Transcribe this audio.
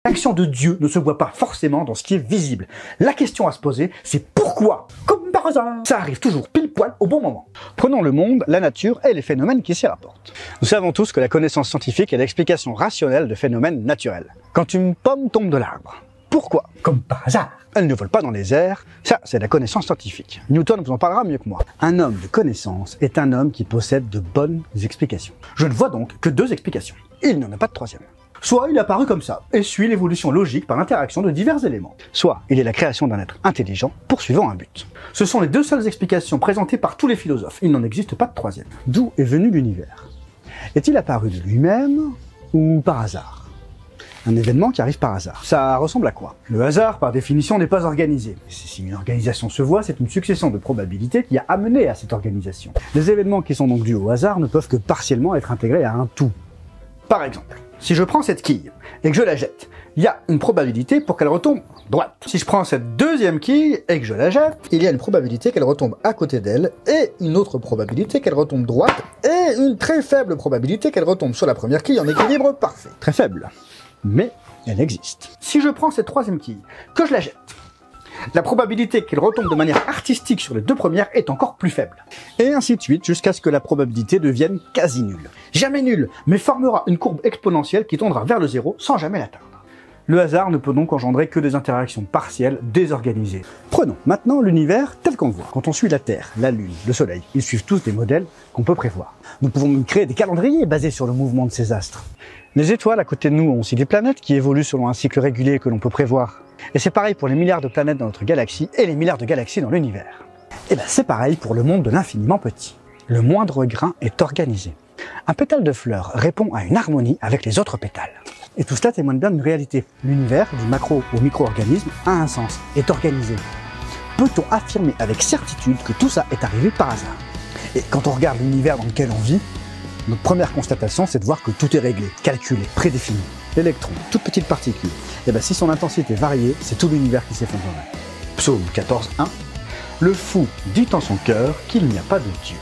L'action de Dieu ne se voit pas forcément dans ce qui est visible. La question à se poser, c'est pourquoi, comme par hasard, ça arrive toujours pile poil au bon moment. Prenons le monde, la nature et les phénomènes qui s'y rapportent. Nous savons tous que la connaissance scientifique est l'explication rationnelle de phénomènes naturels. Quand une pomme tombe de l'arbre, pourquoi, comme par hasard, elle ne vole pas dans les airs? Ça, c'est la connaissance scientifique. Newton vous en parlera mieux que moi. Un homme de connaissance est un homme qui possède de bonnes explications. Je ne vois donc que deux explications. Il n'y en a pas de troisième. Soit il est apparu comme ça, et suit l'évolution logique par l'interaction de divers éléments. Soit il est la création d'un être intelligent poursuivant un but. Ce sont les deux seules explications présentées par tous les philosophes. Il n'en existe pas de troisième. D'où est venu l'univers? Est-il apparu de lui-même ou par hasard? Un événement qui arrive par hasard. Ça ressemble à quoi? Le hasard, par définition, n'est pas organisé. Si une organisation se voit, c'est une succession de probabilités qui a amené à cette organisation. Les événements qui sont donc dus au hasard ne peuvent que partiellement être intégrés à un tout. Par exemple, si je prends cette quille et que je la jette, il y a une probabilité pour qu'elle retombe droite. Si je prends cette deuxième quille et que je la jette, il y a une probabilité qu'elle retombe à côté d'elle, et une autre probabilité qu'elle retombe droite, et une très faible probabilité qu'elle retombe sur la première quille en équilibre parfait. Très faible, mais elle existe. Si je prends cette troisième quille, que je la jette, la probabilité qu'elle retombe de manière artistique sur les deux premières est encore plus faible. Et ainsi de suite, jusqu'à ce que la probabilité devienne quasi nulle. Jamais nulle, mais formera une courbe exponentielle qui tendra vers le zéro sans jamais l'atteindre. Le hasard ne peut donc engendrer que des interactions partielles désorganisées. Prenons maintenant l'univers tel qu'on le voit. Quand on suit la Terre, la Lune, le Soleil, ils suivent tous des modèles qu'on peut prévoir. Nous pouvons même créer des calendriers basés sur le mouvement de ces astres. Les étoiles à côté de nous ont aussi des planètes qui évoluent selon un cycle régulier que l'on peut prévoir. Et c'est pareil pour les milliards de planètes dans notre galaxie et les milliards de galaxies dans l'univers. Et bien c'est pareil pour le monde de l'infiniment petit. Le moindre grain est organisé. Un pétale de fleur répond à une harmonie avec les autres pétales. Et tout cela témoigne bien d'une réalité. L'univers, du macro au micro-organisme, a un sens, est organisé. Peut-on affirmer avec certitude que tout ça est arrivé par hasard? Et quand on regarde l'univers dans lequel on vit, notre première constatation, c'est de voir que tout est réglé, calculé, prédéfini. L'électron, toute petite particule, et bien si son intensité variait, c'est tout l'univers qui s'effondrerait. Psaume 14.1. Le fou dit en son cœur qu'il n'y a pas de Dieu.